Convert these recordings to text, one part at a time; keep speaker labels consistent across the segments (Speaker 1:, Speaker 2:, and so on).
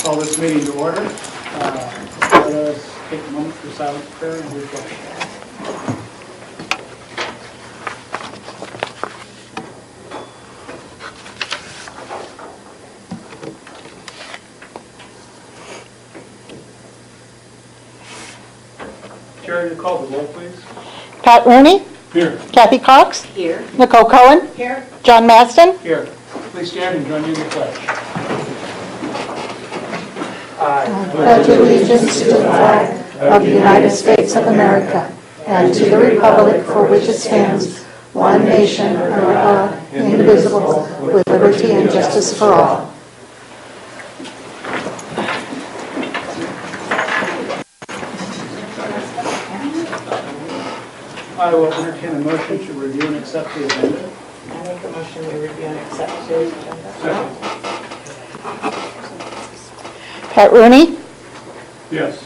Speaker 1: Call this meeting to order. Let us take a moment for silent prayer and reflection. Jerry, you call the roll, please.
Speaker 2: Pat Rooney.
Speaker 1: Here.
Speaker 2: Kathy Cox.
Speaker 3: Here.
Speaker 2: Nicole Cohen.
Speaker 3: Here.
Speaker 2: John Maston.
Speaker 1: Here. Please stand and join me in the pledge. I
Speaker 2: Pledge allegiance to the flag of the United States of America and to the republic for which it stands, one nation under God, indivisible, with liberty and justice for all.
Speaker 1: I will entertain a motion to review and accept the agenda.
Speaker 3: I make a motion to review and accept today's agenda.
Speaker 1: Second.
Speaker 2: Pat Rooney.
Speaker 1: Yes.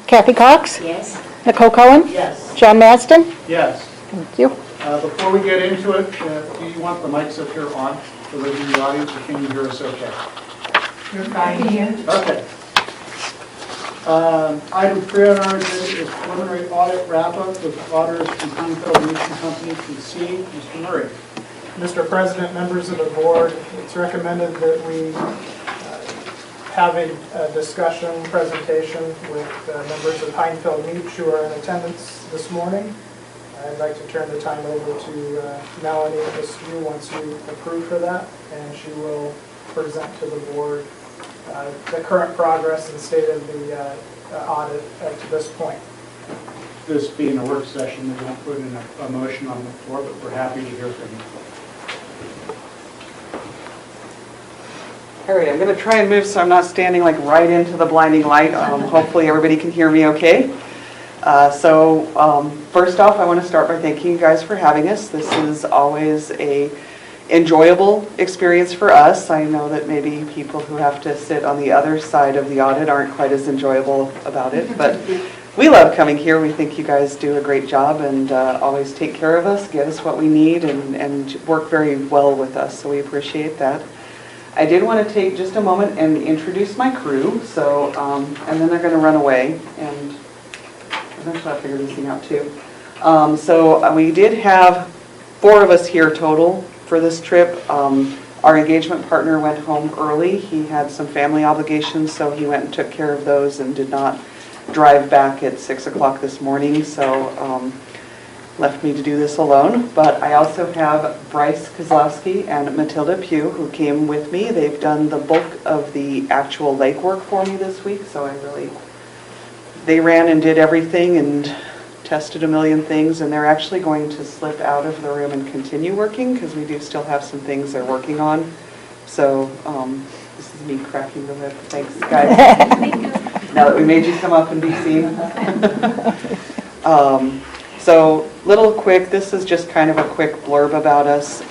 Speaker 2: Kathy Cox.
Speaker 3: Yes.
Speaker 2: Nicole Cohen.
Speaker 3: Yes.
Speaker 2: John Maston.
Speaker 1: Yes.
Speaker 2: Thank you.
Speaker 1: Before we get into it, do you want the mics up here on for those in the audience, or can you hear us okay?
Speaker 3: You're fine here.
Speaker 1: Okay. Item 3 on our agenda is preliminary audit wrap-up with auditors from Untitled Company, PC. Mr. Murray.
Speaker 4: Mr. President, members of the board, it's recommended that we have a discussion presentation with members of Heinfeld Meach who are in attendance this morning. I'd like to turn the time over to Melanie LHUSD once you approve for that, and she will present to the board the current progress and state of the audit to this point.
Speaker 1: This being a work session, we won't put in a motion on the floor, but we're happy to hear from you.
Speaker 5: All right, I'm going to try and move so I'm not standing like right into the blinding light. Hopefully everybody can hear me okay. First off, I want to start by thanking you guys for having us. This is always a enjoyable experience for us. I know that maybe people who have to sit on the other side of the audit aren't quite as enjoyable about it, but we love coming here. We think you guys do a great job and always take care of us, get us what we need, and work very well with us, so we appreciate that. I did want to take just a moment and introduce my crew, so and then they're going to run away, and eventually I'll figure this thing out too. We did have 4 of us here total for this trip. Our engagement partner went home early. He had some family obligations, so he went and took care of those and did not drive back at 6 o'clock this morning, so left me to do this alone. But I also have Bryce Kozlowski and Matilda Pugh who came with me. They've done the bulk of the actual lake work for me this week, so they ran and did everything and tested a million things, and they're actually going to slip out of the room and continue working because we do still have some things they're working on. So this is me cracking the whip. Thanks, guys. Now that we made you come up and be seen. So little quick, this is just kind of a quick blurb about us.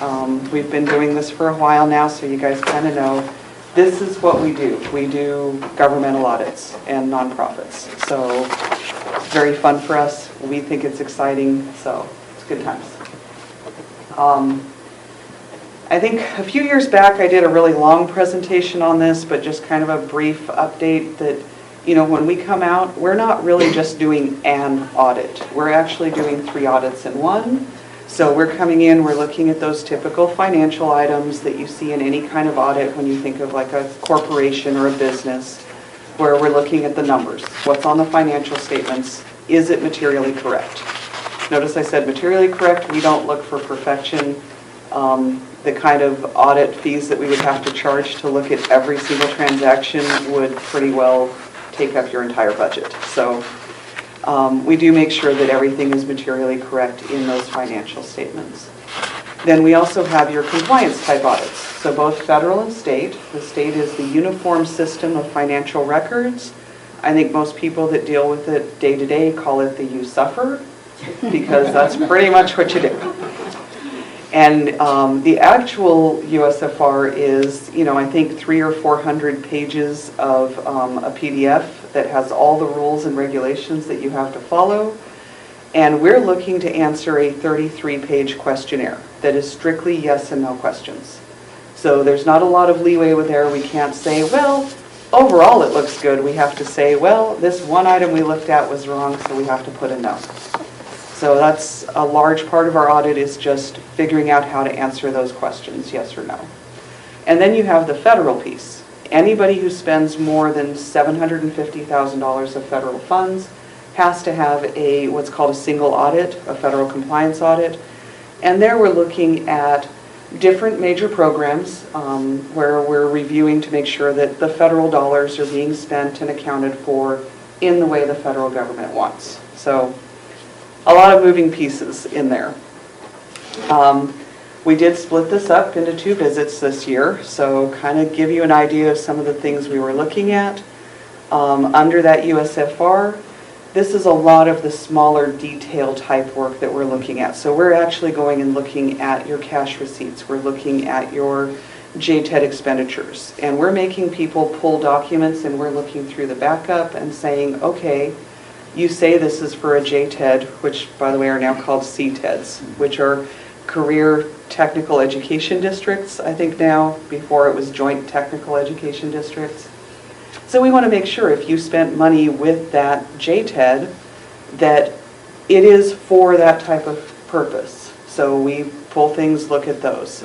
Speaker 5: We've been doing this for a while now, so you guys kind of know. This is what we do. We do governmental audits and nonprofits. So it's very fun for us. We think it's exciting, so it's good times. I think a few years back I did a really long presentation on this, but just kind of a brief update that, you know, when we come out, we're not really just doing an audit. We're actually doing 3 audits in one. So we're coming in, we're looking at those typical financial items that you see in any kind of audit when you think of like a corporation or a business, where we're looking at the numbers. What's on the financial statements? Is it materially correct? Notice I said materially correct. We don't look for perfection. The kind of audit fees that we would have to charge to look at every single transaction would pretty well take up your entire budget. So we do make sure that everything is materially correct in those financial statements. Then we also have your compliance type audits. So both federal and state. The state is the uniform system of financial records. I think most people that deal with it day to day call it the you suffer, because that's pretty much what you do. And the actual USFR is, you know, I think 300 or 400 pages of a PDF that has all the rules and regulations that you have to follow. And we're looking to answer a 33-page questionnaire that is strictly yes and no questions. So there's not a lot of leeway with there. We can't say, well, overall it looks good, we have to say, well, this one item we looked at was wrong, so we have to put a no. So that's a large part of our audit, is just figuring out how to answer those questions, yes or no. And then you have the federal piece. Anybody who spends more than $750,000 of federal funds has to have what's called a single audit, a federal compliance audit. And there we're looking at different major programs where we're reviewing to make sure that the federal dollars are being spent and accounted for in the way the federal government wants. So a lot of moving pieces in there. We did split this up into 2 visits this year, so kind of give you an idea of some of the things we were looking at. Under that USFR, this is a lot of the smaller detail type work that we're looking at. So we're actually going and looking at your cash receipts. We're looking at your JTED expenditures. And we're making people pull documents, and we're looking through the backup and saying, okay, you say this is for a JTED, which by the way are now called CTEDs, which are Career Technical Education Districts, I think now. Before it was Joint Technical Education Districts. So we want to make sure if you spent money with that JTED that it is for that type of purpose. So we pull things, look at those.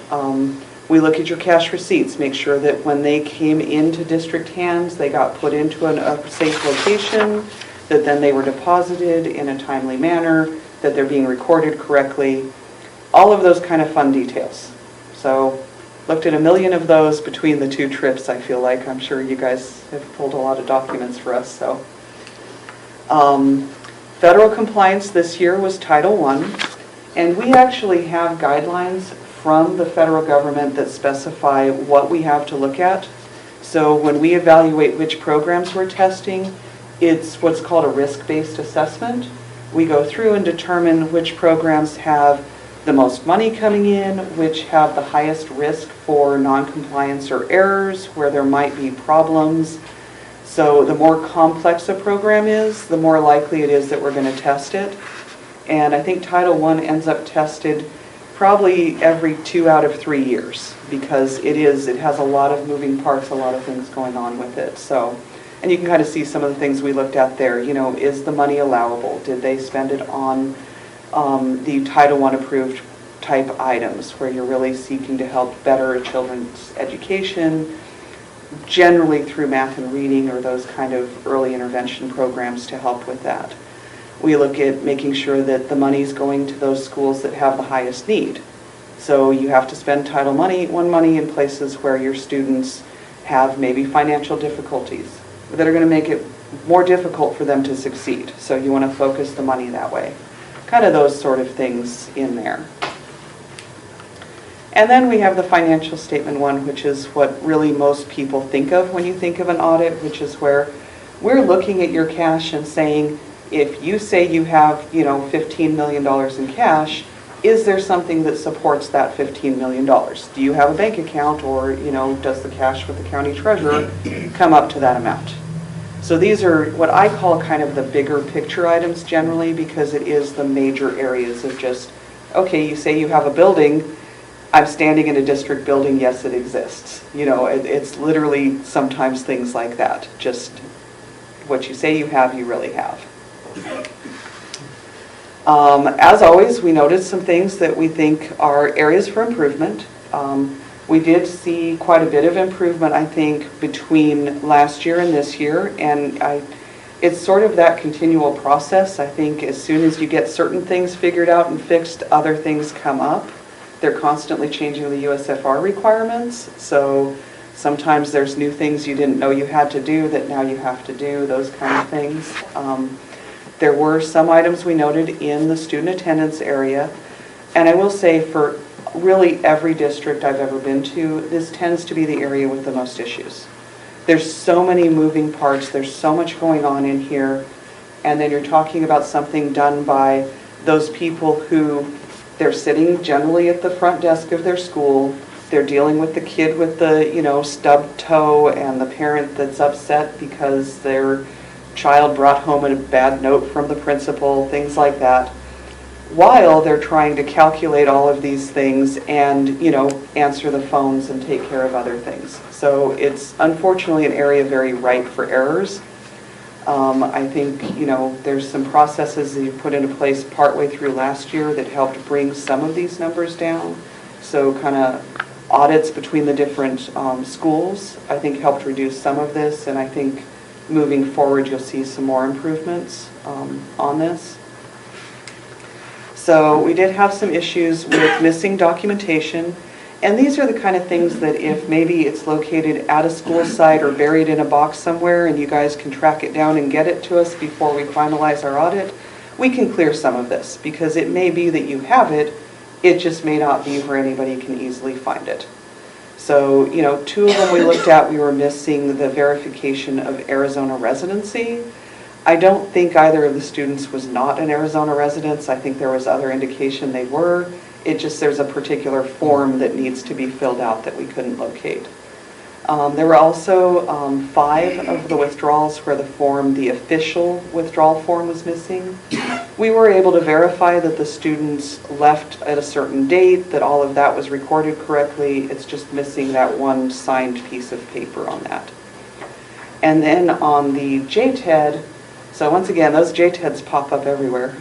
Speaker 5: We look at your cash receipts, make sure that when they came into district hands, they got put into a safe location, that then they were deposited in a timely manner, that they're being recorded correctly. All of those kind of fun details. So looked at 1 million of those between the 2 trips, I feel like. I'm sure you guys have pulled a lot of documents for us. So, federal compliance this year was Title I, and we actually have guidelines from the federal government that specify what we have to look at. So when we evaluate which programs we're testing, it's what's called a risk-based assessment. We go through and determine which programs have the most money coming in, which have the highest risk for non-compliance or errors, where there might be problems. So the more complex a program is, the more likely it is that we're going to test it. And I think Title I ends up tested probably every 2 out of 3 years, because it has a lot of moving parts, a lot of things going on with it. So, and you can kind of see some of the things we looked at there. You know, is the money allowable? Did they spend it on the Title I approved type items, where you're really seeking to help better children's education, generally through math and reading or those kind of early intervention programs to help with that. We look at making sure that the money's going to those schools that have the highest need. So you have to spend Title I money in places where your students have maybe financial difficulties that are going to make it more difficult for them to succeed. So you want to focus the money that way. Kind of those sort of things in there. And then we have the financial statement one, which is what really most people think of when you think of an audit, which is where we're looking at your cash and saying, if you say you have, $15 million in cash, is there something that supports that $15 million? Do you have a bank account, or, does the cash with the county treasurer come up to that amount? So these are what I call kind of the bigger picture items generally, because it is the major areas of just, okay, you say you have a building, I'm standing in a district building, yes, it exists. It's literally sometimes things like that. Just what you say you have, you really have. As always, we noted some things that we think are areas for improvement. We did see quite a bit of improvement, I think, between last year and this year, and it's sort of that continual process. I think as soon as you get certain things figured out and fixed, other things come up. They're constantly changing the USFR requirements, so sometimes there's new things you didn't know you had to do that now you have to do, those kind of things. There were some items we noted in the student attendance area, and I will say for really every district I've ever been to, this tends to be the area with the most issues. There's so many moving parts, there's so much going on in here, and then you're talking about something done by those people who, they're sitting generally at the front desk of their school, they're dealing with the kid with the, stubbed toe, and the parent that's upset because their child brought home a bad note from the principal, things like that. while they're trying to calculate all of these things and, answer the phones and take care of other things. So it's unfortunately an area very ripe for errors. I think, there's some processes that you put into place partway through last year that helped bring some of these numbers down. So kind of audits between the different schools, I think, helped reduce some of this, and I think moving forward you'll see some more improvements on this. So we did have some issues with missing documentation, and these are the kind of things that if maybe it's located at a school site or buried in a box somewhere and you guys can track it down and get it to us before we finalize our audit, we can clear some of this, because it may be that you have it, it just may not be where anybody can easily find it. So, 2 of them we looked at, we were missing the verification of Arizona residency. I don't think either of the students was not an Arizona resident. I think there was other indication they were. It just, there's a particular form that needs to be filled out that we couldn't locate. There were also 5 of the withdrawals where the official withdrawal form was missing. We were able to verify that the students left at a certain date, that all of that was recorded correctly. It's just missing that one signed piece of paper on that. And then on the JTED, so once again, those JTEDs pop up everywhere.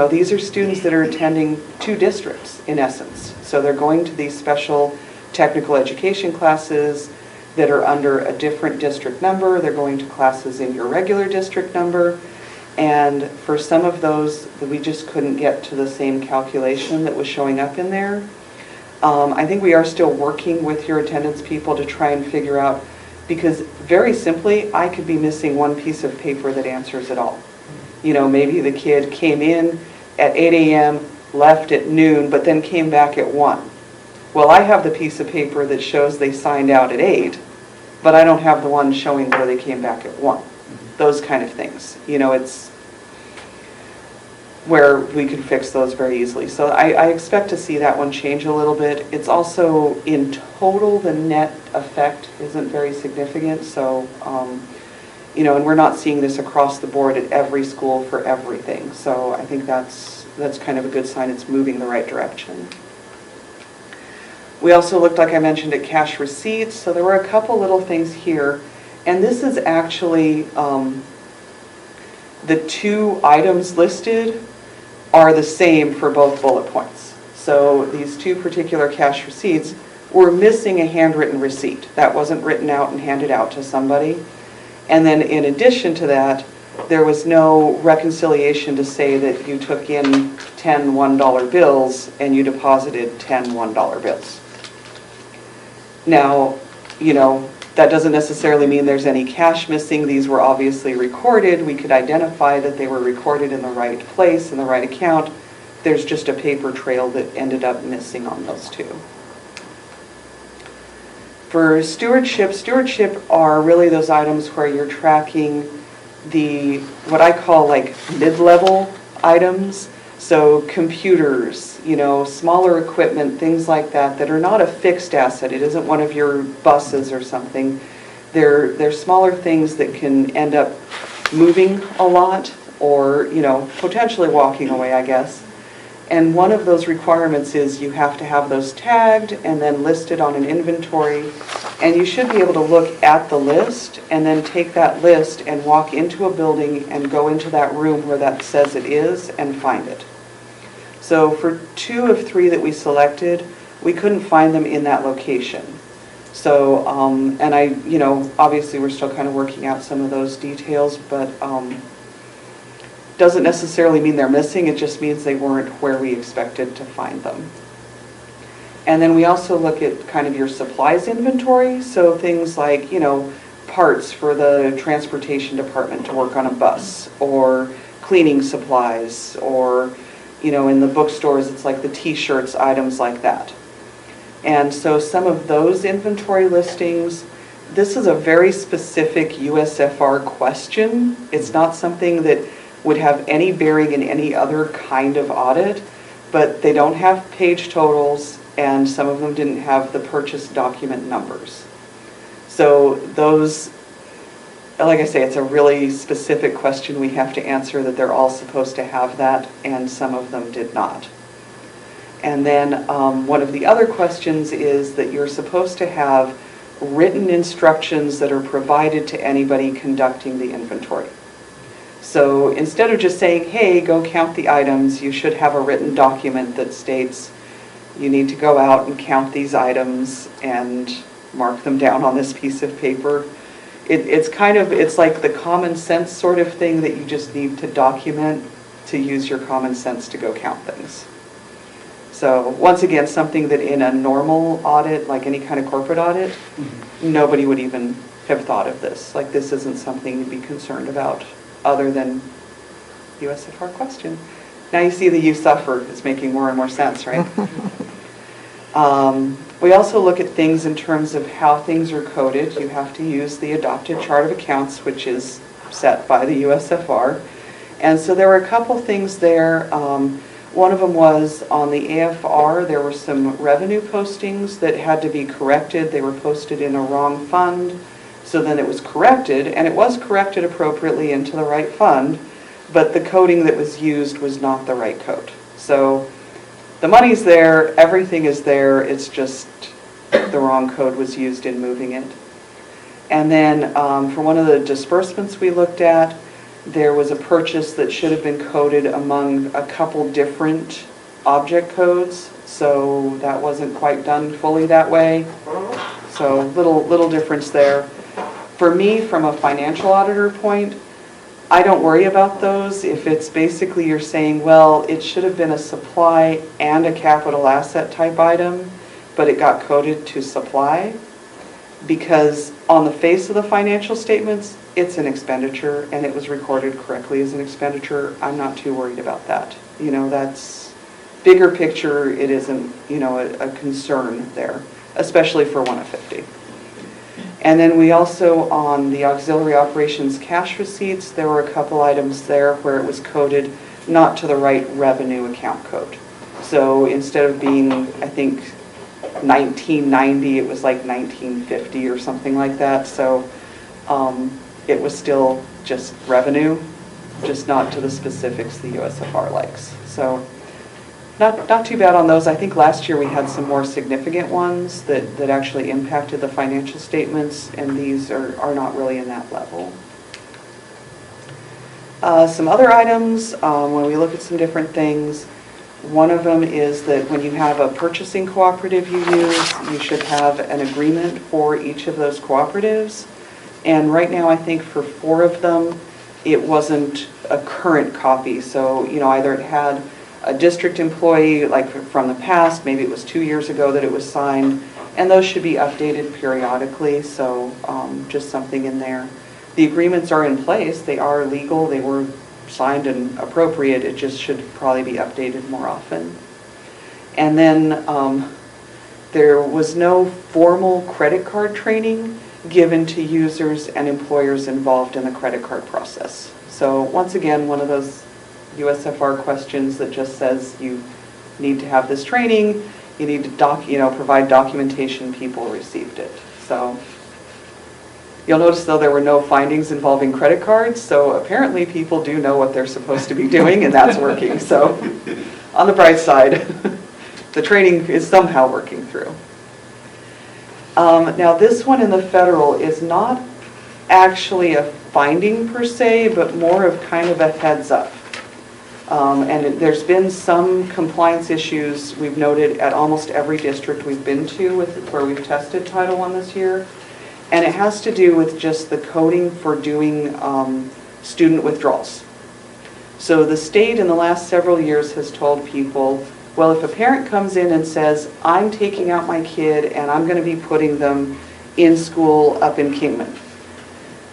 Speaker 5: These are students that are attending 2 districts, in essence. So they're going to these special technical education classes that are under a different district number. They're going to classes in your regular district number. And for some of those, we just couldn't get to the same calculation that was showing up in there. I think we are still working with your attendance people to try and figure out, because very simply, I could be missing one piece of paper that answers it all. Maybe the kid came in at 8 a.m., left at noon, but then came back at 1. Well, I have the piece of paper that shows they signed out at 8, but I don't have the one showing where they came back at 1. Those kind of things. It's where we could fix those very easily. So I expect to see that one change a little bit. It's also, in total, the net effect isn't very significant. So, and we're not seeing this across the board at every school for everything. So I think that's kind of a good sign it's moving the right direction. We also looked, like I mentioned, at cash receipts. So there were a couple little things here. And this is actually, the 2 items listed are the same for both bullet points. So these 2 particular cash receipts were missing a handwritten receipt. That wasn't written out and handed out to somebody. And then in addition to that, there was no reconciliation to say that you took in 10 $1 bills and you deposited 10 $1 bills. Now, that doesn't necessarily mean there's any cash missing. These were obviously recorded. We could identify that they were recorded in the right place, in the right account. There's just a paper trail that ended up missing on those 2. For stewardship are really those items where you're tracking what I call like mid-level items. So computers, smaller equipment, things like that are not a fixed asset. It isn't one of your buses or something. They're smaller things that can end up moving a lot or, potentially walking away, I guess. And one of those requirements is you have to have those tagged and then listed on an inventory. And you should be able to look at the list and then take that list and walk into a building and go into that room where that says it is and find it. So for 2 of 3 that we selected, we couldn't find them in that location. So, and obviously we're still kind of working out some of those details, but doesn't necessarily mean they're missing. It just means they weren't where we expected to find them. And then we also look at kind of your supplies inventory. So things like, parts for the transportation department to work on a bus, or cleaning supplies, or in the bookstores, it's like the t-shirts, items like that. And so some of those inventory listings, this is a very specific USFR question. It's not something that would have any bearing in any other kind of audit, but they don't have page totals, and some of them didn't have the purchase document numbers. So those like I say, it's a really specific question we have to answer, that they're all supposed to have that, and some of them did not. And then one of the other questions is that you're supposed to have written instructions that are provided to anybody conducting the inventory. So instead of just saying, hey, go count the items, you should have a written document that states you need to go out and count these items and mark them down on this piece of paper. It's like the common sense sort of thing that you just need to document to use your common sense to go count things. So once again, something that in a normal audit, like any kind of corporate audit, nobody would even have thought of this. Like, this isn't something to be concerned about other than USFR question. Now you see the you suffer is making more and more sense, right? We also look at things in terms of how things are coded. You have to use the adopted chart of accounts, which is set by the USFR. And so there were a couple things there. One of them was on the AFR, there were some revenue postings that had to be corrected. They were posted in a wrong fund. So then it was corrected, and it was corrected appropriately into the right fund, but the coding that was used was not the right code. So the money's there, everything is there, it's just the wrong code was used in moving it. And then for one of the disbursements we looked at, there was a purchase that should have been coded among a couple different object codes, so that wasn't quite done fully that way. So little difference there. For me, from a financial auditor point, I don't worry about those. If it's basically you're saying, well, it should have been a supply and a capital asset type item, but it got coded to supply, because on the face of the financial statements, it's an expenditure and it was recorded correctly as an expenditure. I'm not too worried about that. You know, that's bigger picture. It isn't, you know, a concern there, especially for 1 of 50. And then we also, on the auxiliary operations cash receipts, there were a couple items there where it was coded not to the right revenue account code. So instead of being, I think, 1990, it was like 1950 or something like that. So it was still just revenue, just not to the specifics the USFR likes. So not too bad on those. I think last year we had some more significant ones that actually impacted the financial statements, and these are not really in that level. Some other items, when we look at some different things, one of them is that when you have a purchasing cooperative you use, you should have an agreement for each of those cooperatives. And right now I think for 4 of them, it wasn't a current copy. So, you know, either it had a district employee, like from the past, maybe it was 2 years ago that it was signed, and those should be updated periodically, so just something in there. The agreements are in place, they are legal, they were signed and appropriate, it just should probably be updated more often. And then there was no formal credit card training given to users and employers involved in the credit card process. So once again, one of those USFR questions that just says you need to have this training, you need to provide documentation people received it. So you'll notice though there were no findings involving credit cards, so apparently people do know what they're supposed to be doing, and that's working. So on the bright side, the training is somehow working through. Now this one in the federal is not actually a finding per se, but more of kind of a heads up. And there's been some compliance issues we've noted at almost every district we've been to where we've tested Title I this year. And it has to do with just the coding for doing student withdrawals. So the state in the last several years has told people, well, if a parent comes in and says, I'm taking out my kid and I'm going to be putting them in school up in Kingman,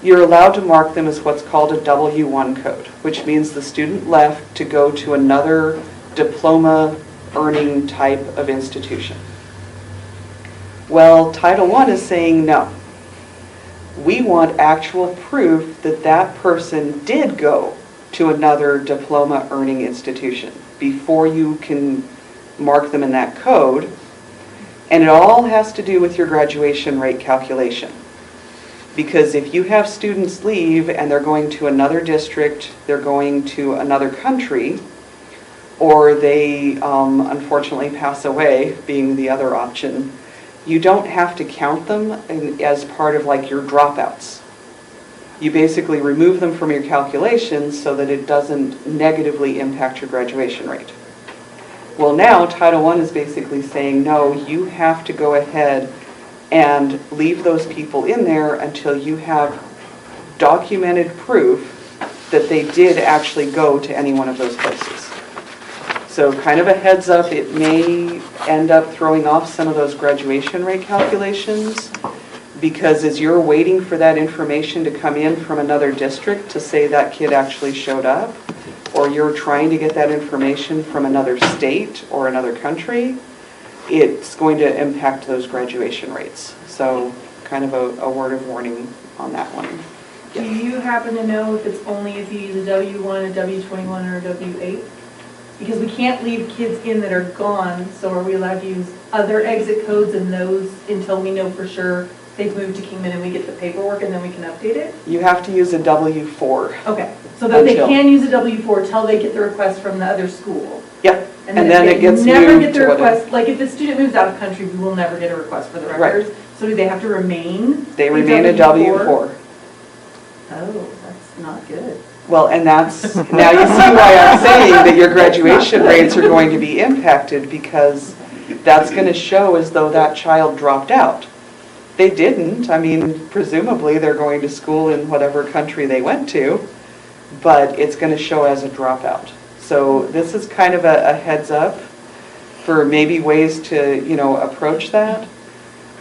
Speaker 5: you're allowed to mark them as what's called a W1 code, which means the student left to go to another diploma earning type of institution. Well, Title I is saying no. We want actual proof that that person did go to another diploma earning institution before you can mark them in that code. And it all has to do with your graduation rate calculation. Because if you have students leave and they're going to another district, they're going to another country, or they unfortunately pass away, being the other option, you don't have to count them as part of like your dropouts. You basically remove them from your calculations so that it doesn't negatively impact your graduation rate. Well, now Title I is basically saying, no, you have to go ahead and leave those people in there until you have documented proof that they did actually go to any one of those places. So kind of a heads up, it may end up throwing off some of those graduation rate calculations, because as you're waiting for that information to come in from another district to say that kid actually showed up, or you're trying to get that information from another state or another country, it's going to impact those graduation rates. So kind of a word of warning on that one.
Speaker 6: Do you happen to know if it's only if you use a W-1, a W-21, or a W-8? Because we can't leave kids in that are gone, so are we allowed to use other exit codes and those until we know for sure they've moved to Kingman and we get the paperwork and then we can update it?
Speaker 5: You have to use a W-4.
Speaker 6: Okay, so that they
Speaker 5: Until.
Speaker 6: can use a W-4 till they get the request from the other school.
Speaker 5: Yep, and
Speaker 6: if
Speaker 5: then
Speaker 6: they
Speaker 5: it gets
Speaker 6: never
Speaker 5: moved
Speaker 6: get the
Speaker 5: to whatever.
Speaker 6: request, like if the student moves out of country, we will never get a request for the
Speaker 5: Right.
Speaker 6: records. So do they have to remain?
Speaker 5: They remain a W-4.
Speaker 6: Oh, that's not good.
Speaker 5: Well, and that's, now you see why I'm saying that your graduation rates are going to be impacted, because that's going to show as though that child dropped out. They didn't. I mean, presumably they're going to school in whatever country they went to, but it's going to show as a dropout. So this is kind of a heads up for maybe ways to, you know, approach that.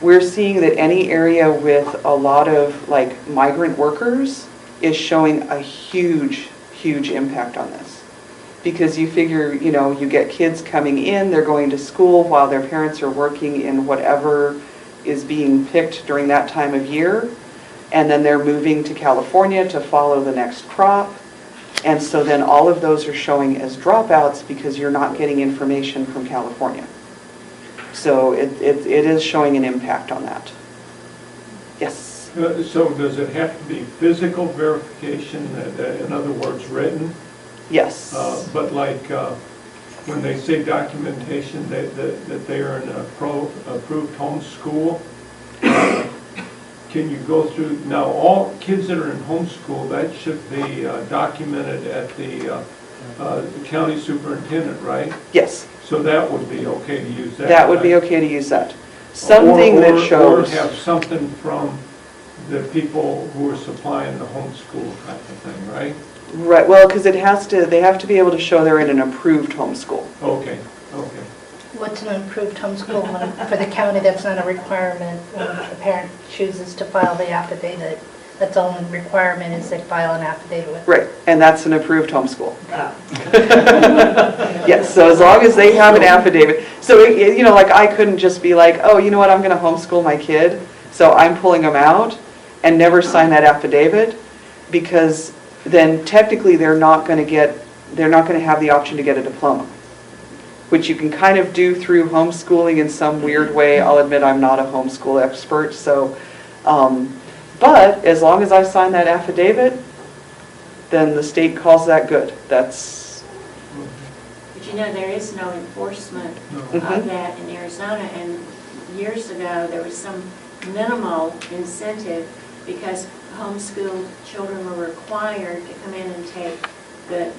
Speaker 5: We're seeing that any area with a lot of like migrant workers is showing a huge, huge impact on this. Because you figure, you know, you get kids coming in, they're going to school while their parents are working in whatever is being picked during that time of year, and then they're moving to California to follow the next crop. And so then all of those are showing as dropouts because you're not getting information from California. So it is showing an impact on that. Yes?
Speaker 7: So does it have to be physical verification, in other words, written?
Speaker 5: Yes.
Speaker 7: But like when they say documentation that they are in an approved homeschool, can you go through, now all kids that are in homeschool, that should be documented at the county superintendent, right?
Speaker 5: Yes.
Speaker 7: So that would be okay to use that?
Speaker 5: That would be okay to use that. Something that shows.
Speaker 7: Or have something from the people who are supplying the homeschool type of thing, right?
Speaker 5: Right, well, because they have to be able to show they're in an approved homeschool.
Speaker 7: Okay, okay.
Speaker 2: What's an improved homeschool for the county? That's not a requirement. When a parent chooses to file the affidavit, that's only requirement is they file an affidavit with.
Speaker 5: Right, and that's an approved homeschool.
Speaker 6: Ah.
Speaker 5: Yes, so as long as they have an affidavit. So, you know, like I couldn't just be like, oh, you know what, I'm going to homeschool my kid, so I'm pulling them out and never sign that affidavit, because then technically they're not going to have the option to get a diploma, which you can kind of do through homeschooling in some weird way. I'll admit I'm not a homeschool expert, so, but as long as I sign that affidavit, then the state calls that good. That's.
Speaker 8: But you know, there is no enforcement
Speaker 7: No.
Speaker 8: of that in Arizona, and years ago there was some minimal incentive because homeschooled children were required to come in and take the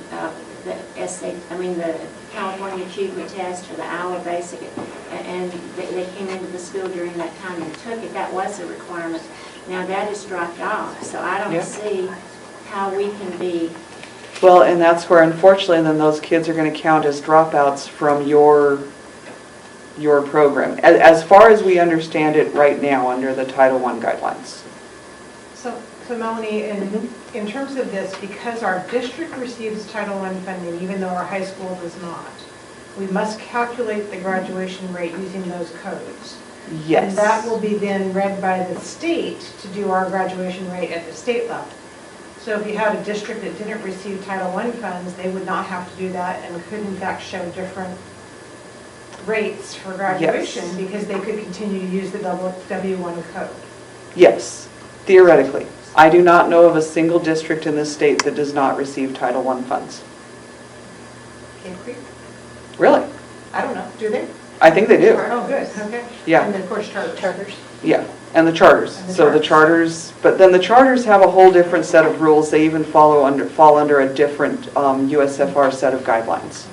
Speaker 8: California Achievement Test or the Iowa Basic, and they came into the school during that time and took it. That was a requirement. Now that has dropped off, so I don't see how we can be.
Speaker 5: Well, and that's where unfortunately then those kids are going to count as dropouts from your program, as far as we understand it right now under the Title I guidelines.
Speaker 9: So Melanie, in terms of this, because our district receives Title I funding, even though our high school does not, we must calculate the graduation rate using those codes.
Speaker 5: Yes.
Speaker 9: And that will be then read by the state to do our graduation rate at the state level. So if you had a district that didn't receive Title I funds, they would not have to do that and could in fact show different rates for graduation because they could continue to use the W1 code.
Speaker 5: Yes. Theoretically. I do not know of a single district in this state that does not receive Title I funds.
Speaker 9: Cave Creek?
Speaker 5: Really?
Speaker 9: I don't know, do they?
Speaker 5: I think they do.
Speaker 9: Oh, good, okay.
Speaker 5: Yeah.
Speaker 9: And then, of course, charters.
Speaker 5: Yeah, and the charters.
Speaker 9: And the
Speaker 5: So the charters, but then the charters have a whole different set of rules. They even fall under a different USFR set of guidelines.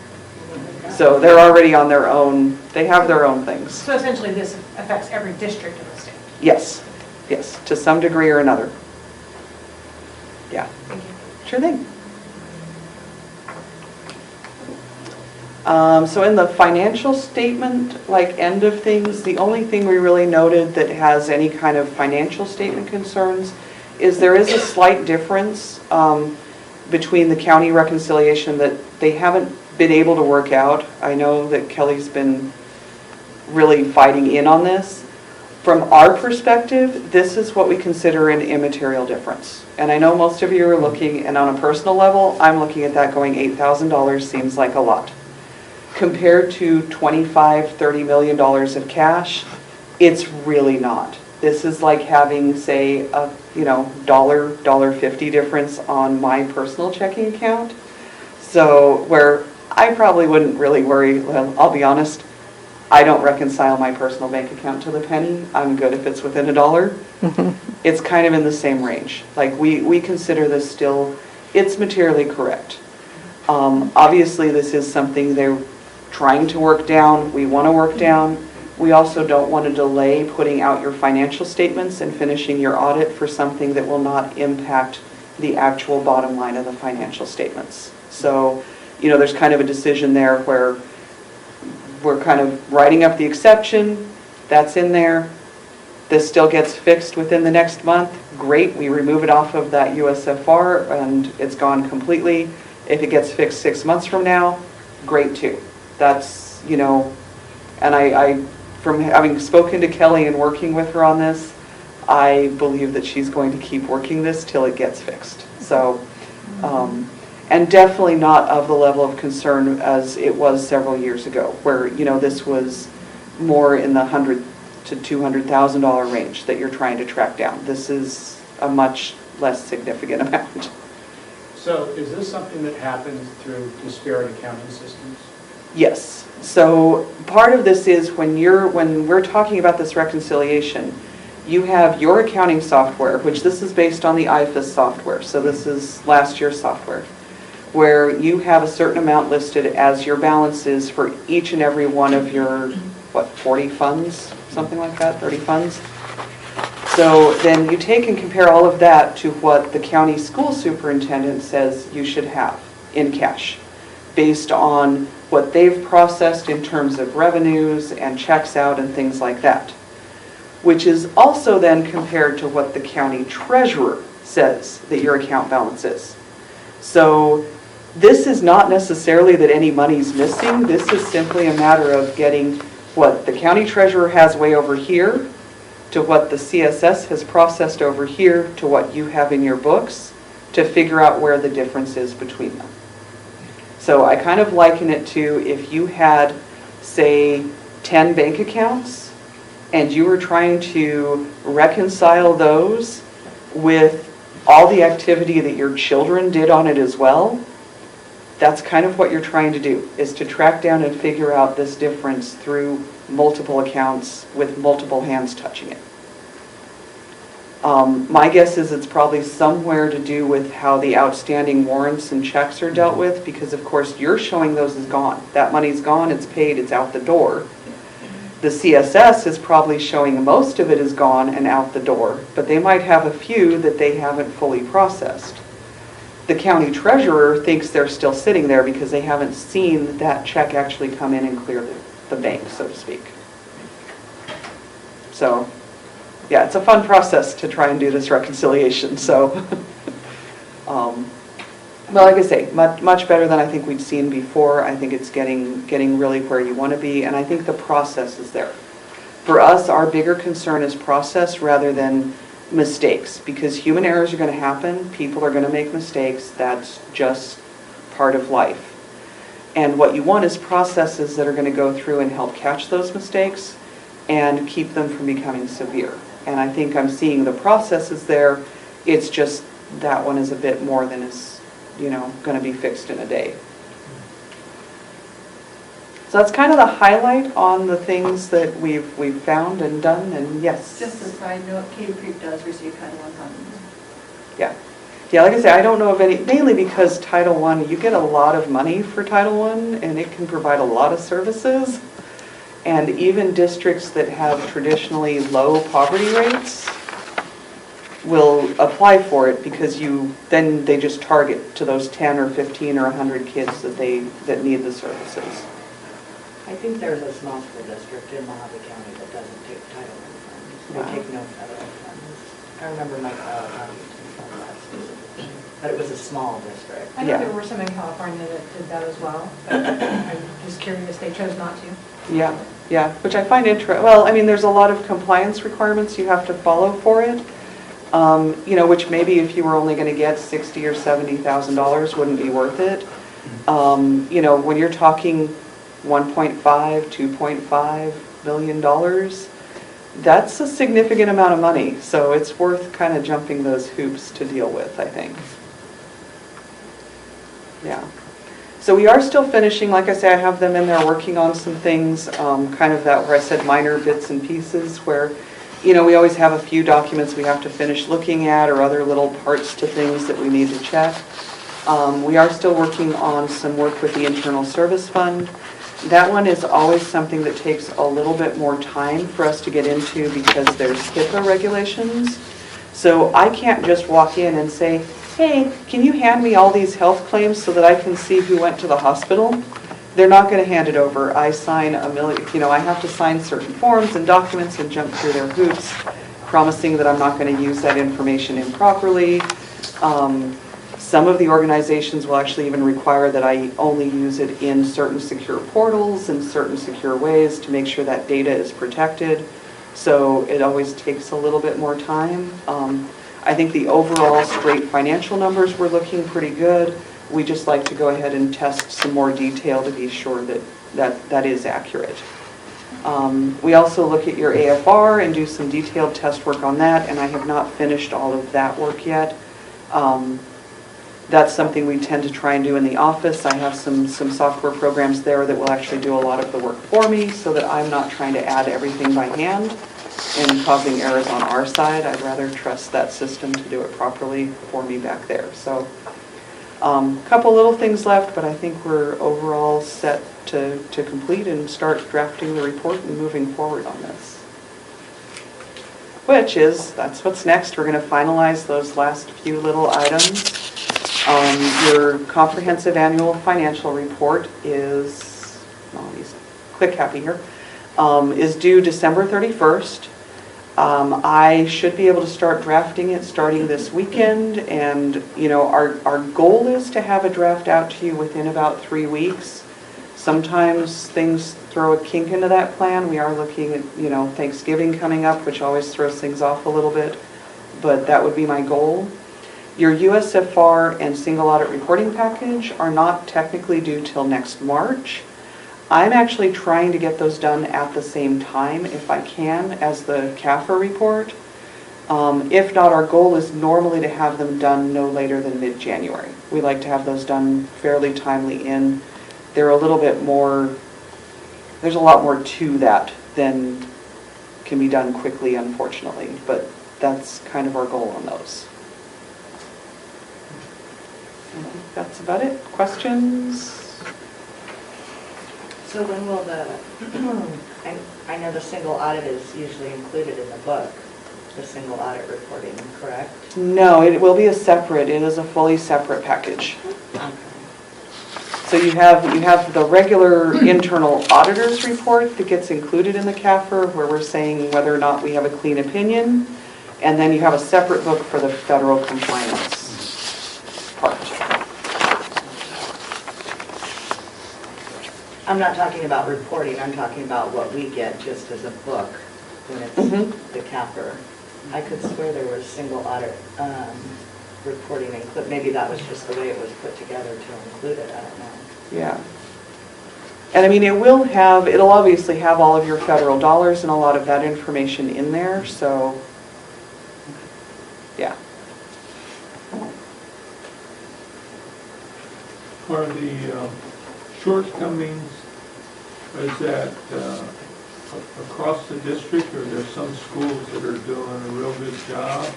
Speaker 5: So they're already on their own, they have their own things.
Speaker 9: So essentially, this affects every district in the state.
Speaker 5: Yes, yes, to some degree or another. Yeah,
Speaker 9: Thank you.
Speaker 5: sure thing. So in the financial statement, like end of things, the only thing we really noted that has any kind of financial statement concerns is there is a slight difference between the county reconciliation that they haven't been able to work out. I know that Kelly's been really fighting in on this. From our perspective, this is what we consider an immaterial difference. And I know most of you are looking, and on a personal level, I'm looking at that going $8,000 seems like a lot. Compared to $25–30 million of cash, it's really not. This is like having, say, a $1.50 difference on my personal checking account. So where I probably wouldn't really worry, well, I'll be honest, I don't reconcile my personal bank account to the penny. I'm good if it's within $1. It's kind of in the same range. Like we consider this still, it's materially correct. Obviously this is something they're trying to work down. We want to work down. We also don't want to delay putting out your financial statements and finishing your audit for something that will not impact the actual bottom line of the financial statements. So, there's kind of a decision there where we're kind of writing up the exception. That's in there. This still gets fixed within the next month. Great, we remove it off of that USFR and it's gone completely. If it gets fixed 6 months from now, great too. That's, and I from having spoken to Kelly and working with her on this, I believe that she's going to keep working this till it gets fixed. So, and definitely not of the level of concern as it was several years ago, where, this was more in the $100,000 to $200,000 range that you're trying to track down. This is a much less significant amount.
Speaker 1: So is this something that happens through disparate accounting systems?
Speaker 5: Yes. So part of this is when we're talking about this reconciliation, you have your accounting software, which this is based on the IFAS software. So this is last year's software, where you have a certain amount listed as your balances for each and every one of your, 40 funds, something like that, 30 funds. So then you take and compare all of that to what the county school superintendent says you should have in cash, based on what they've processed in terms of revenues and checks out and things like that, which is also then compared to what the county treasurer says that your account balance is. So this is not necessarily that any money's missing. This is simply a matter of getting what the county treasurer has way over here to what the CSS has processed over here to what you have in your books to figure out where the difference is between them. So I kind of liken it to if you had, say, 10 bank accounts and you were trying to reconcile those with all the activity that your children did on it as well. That's kind of what you're trying to do, is to track down and figure out this difference through multiple accounts with multiple hands touching it. My guess is it's probably somewhere to do with how the outstanding warrants and checks are dealt with, because of course you're showing those as gone. That money's gone, it's paid, it's out the door. The CSS is probably showing most of it is gone and out the door, but they might have a few that they haven't fully processed. The county treasurer thinks they're still sitting there because they haven't seen that check actually come in and clear the bank, so to speak. So, yeah, it's a fun process to try and do this reconciliation. So, well, like I say, much better than I think we'd seen before. I think it's getting really where you want to be, and I think the process is there. For us, our bigger concern is process rather than mistakes, because human errors are going to happen. People are going to make mistakes. That's just part of life. And what you want is processes that are going to go through and help catch those mistakes and keep them from becoming severe. And I think I'm seeing the processes there. It's just that one is a bit more than is, going to be fixed in a day. So that's kind of the highlight on the things that we've found and done, and yes.
Speaker 6: Just a side note, Cave Creek does receive Title I funding.
Speaker 5: Yeah. Yeah, like I say, I don't know of any, mainly because Title I, you get a lot of money for Title I, and it can provide a lot of services. And even districts that have traditionally low poverty rates will apply for it because then they just target to those 10 or 15 or 100 kids that need the services.
Speaker 3: I think there's a small school district in Mojave County that doesn't take Title I funds. They take no federal funds. I remember my talking from that specifically, but it was a small district.
Speaker 9: I know there were some in California that did that as well, but I'm just curious, they chose not to.
Speaker 5: Yeah, which I find interesting. Well, I mean, there's a lot of compliance requirements you have to follow for it, which maybe if you were only going to get $60,000 or $70,000 wouldn't be worth it. When you're talking $1.5, $2.5 billion, that's a significant amount of money. So it's worth kind of jumping those hoops to deal with, I think. Yeah. So we are still finishing, like I say, I have them in there working on some things, kind of that where I said minor bits and pieces where, we always have a few documents we have to finish looking at or other little parts to things that we need to check. We are still working on some work with the Internal Service Fund. That one is always something that takes a little bit more time for us to get into because there's HIPAA regulations. So I can't just walk in and say, hey, can you hand me all these health claims so that I can see who went to the hospital? They're not going to hand it over. I sign I have to sign certain forms and documents and jump through their hoops, promising that I'm not going to use that information improperly. Some of the organizations will actually even require that I only use it in certain secure portals and certain secure ways to make sure that data is protected. So it always takes a little bit more time. I think the overall straight financial numbers were looking pretty good. We just like to go ahead and test some more detail to be sure that is accurate. We also look at your AFR and do some detailed test work on that, and I have not finished all of that work yet. That's something we tend to try and do in the office. I have some software programs there that will actually do a lot of the work for me so that I'm not trying to add everything by hand and causing errors on our side. I'd rather trust that system to do it properly for me back there. So a couple little things left, but I think we're overall set to complete and start drafting the report and moving forward on this. That's what's next. We're going to finalize those last few little items. Your comprehensive annual financial report is, he's quick happy here, is due December 31st. I should be able to start drafting it starting this weekend, and our goal is to have a draft out to you within about 3 weeks. Sometimes things throw a kink into that plan. We are looking at Thanksgiving coming up, which always throws things off a little bit, but that would be my goal. Your USFR and single audit reporting package are not technically due till next March. I'm actually trying to get those done at the same time, if I can, as the CAFR report. If not, our goal is normally to have them done no later than mid-January. We like to have those done fairly timely in. They're a little bit more, there's a lot more to that than can be done quickly, unfortunately, but that's kind of our goal on those. I think that's about it. Questions?
Speaker 3: So when will I know the single audit is usually included in the book, the single audit reporting, correct?
Speaker 5: No, it will be it is a fully separate package.
Speaker 3: Okay.
Speaker 5: So you have the regular internal auditor's report that gets included in the CAFR, where we're saying whether or not we have a clean opinion, and then you have a separate book for the federal compliance part.
Speaker 3: I'm not talking about reporting, I'm talking about what we get just as a book when it's the CAFR. I could swear there was single audit reporting included. Maybe that was just the way it was put together to include it, I don't know.
Speaker 5: Yeah. And I mean, it'll obviously have all of your federal dollars and a lot of that information in there, so
Speaker 7: Are the shortcomings, is that across the district, or there's some schools that are doing a real good job?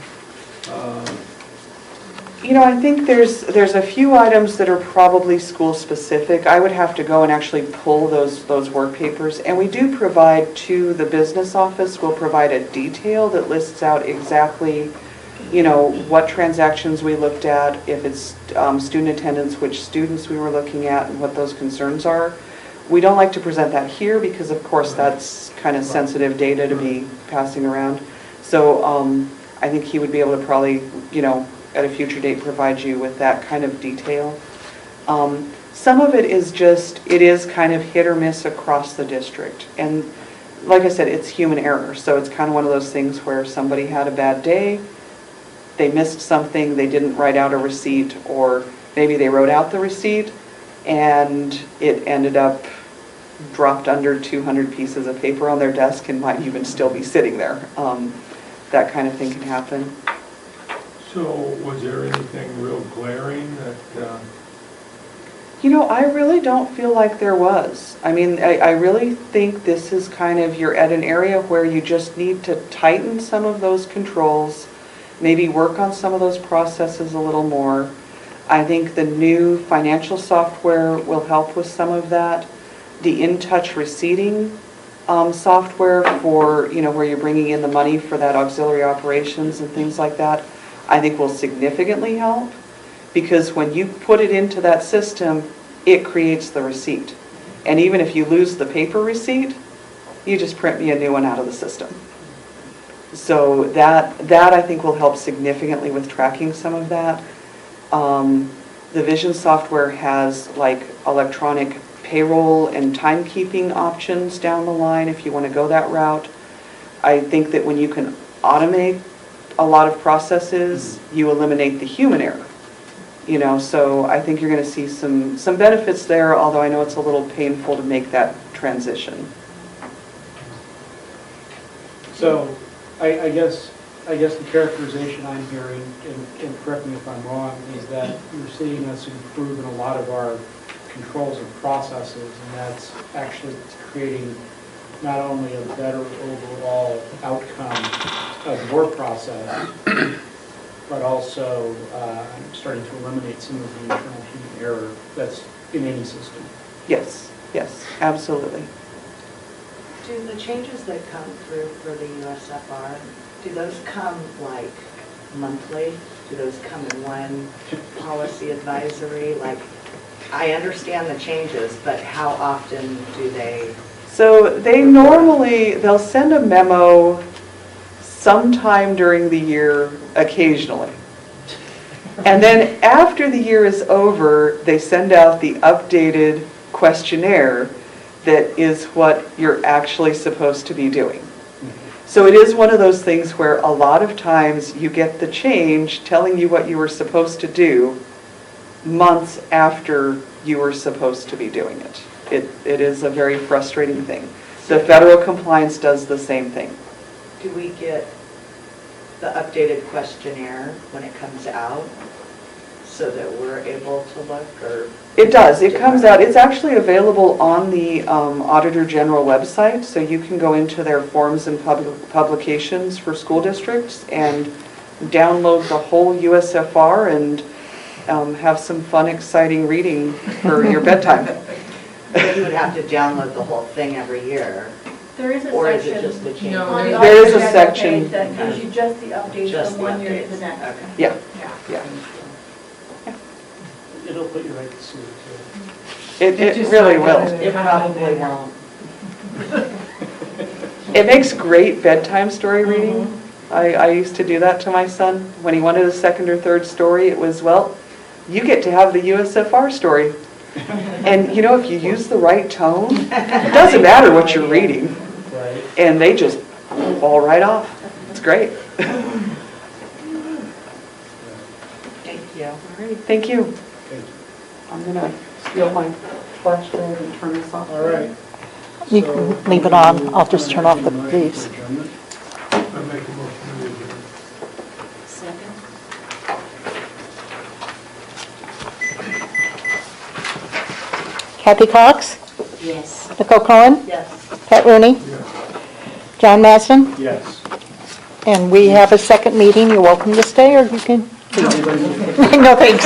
Speaker 5: You know, I think there's a few items that are probably school-specific. I would have to go and actually pull those work papers. And we do provide to the business office, we'll provide a detail that lists out exactly, you know, what transactions we looked at, if it's student attendance, which students we were looking at, and what those concerns are. We don't like to present that here because, of course, that's kind of sensitive data to be passing around. So I think he would be able to probably, you know, at a future date provide you with that kind of detail. Some of it is just, it is kind of hit or miss across the district. And like I said, it's human error. So it's kind of one of those things where somebody had a bad day, they missed something, they didn't write out a receipt, or maybe they wrote out the receipt and it ended up dropped under 200 pieces of paper on their desk and might even still be sitting there. That kind of thing can happen.
Speaker 7: So was there anything real glaring that...
Speaker 5: You know, I really don't feel like there was. I mean, I really think this is kind of, you're at an area where you just need to tighten some of those controls, maybe work on some of those processes a little more. I think the new financial software will help with some of that. The in-touch receipting software for, you know, where you're bringing in the money for that auxiliary operations and things like that, I think will significantly help, because when you put it into that system, it creates the receipt. And even if you lose the paper receipt, you just print me a new one out of the system. So that I think will help significantly with tracking some of that. The Vision software has like electronic payroll and timekeeping options down the line if you want to go that route. I think that when you can automate a lot of processes, you eliminate the human error. You know, so I think you're going to see some benefits there, although I know it's a little painful to make that transition.
Speaker 1: So I guess the characterization I'm hearing, and correct me if I'm wrong, is that you're seeing us improve in a lot of our controls and processes, and that's actually creating not only a better overall outcome of the work process, but also starting to eliminate some of the internal human error that's in any system.
Speaker 5: Yes, yes, absolutely.
Speaker 3: Do the changes that come through for the USFR, do those come like monthly? Do those come in one policy advisory? Like, I understand the changes, but how often do they?
Speaker 5: So they'll send a memo sometime during the year, occasionally. And then after the year is over, they send out the updated questionnaire that is what you're actually supposed to be doing. So it is one of those things where a lot of times you get the change telling you what you were supposed to do months after you were supposed to be doing it. It is a very frustrating thing. The federal compliance does the same thing.
Speaker 3: Do we get the updated questionnaire when it comes out so that we're able to look, or?
Speaker 5: It does. It comes out. It's actually available on the Auditor General website, so you can go into their forms and publications for school districts and download the whole USFR and have some fun, exciting reading for your bedtime.
Speaker 3: But you would have to download the whole thing every year.
Speaker 6: There is a
Speaker 3: Or is it
Speaker 6: section
Speaker 3: just the change?
Speaker 6: on the
Speaker 5: There is a
Speaker 6: Audit
Speaker 5: section.
Speaker 6: page that gives you just the updates
Speaker 3: Just
Speaker 6: from
Speaker 3: the
Speaker 6: one year to the
Speaker 3: updates.
Speaker 6: next.
Speaker 3: Okay.
Speaker 5: Yeah,
Speaker 6: Yeah.
Speaker 5: yeah.
Speaker 1: It'll put you right to sleep, too.
Speaker 5: It really will.
Speaker 3: It probably won't.
Speaker 5: It makes great bedtime story reading. I used to do that to my son. When he wanted a second or third story, it was, well, you get to have the USFR story. And you know, if you use the right tone, it doesn't matter what you're reading.
Speaker 1: Right.
Speaker 5: And they just fall right off. It's great.
Speaker 3: Thank you.
Speaker 5: All right, thank you.
Speaker 1: Thank you.
Speaker 5: I'm going to steal my flash drive and turn this off.
Speaker 1: All right.
Speaker 2: You
Speaker 1: So,
Speaker 2: can leave it on. I'll just turn off the briefs.
Speaker 7: I make a motion to adjourn.
Speaker 8: Second?
Speaker 2: Kathy Cox,
Speaker 8: Yes.
Speaker 2: Nicole Cohen,
Speaker 3: Yes.
Speaker 2: Pat Rooney, John Masson,
Speaker 1: Yes.
Speaker 2: and we have a second meeting. You're welcome to stay, or you can leave. No, thanks.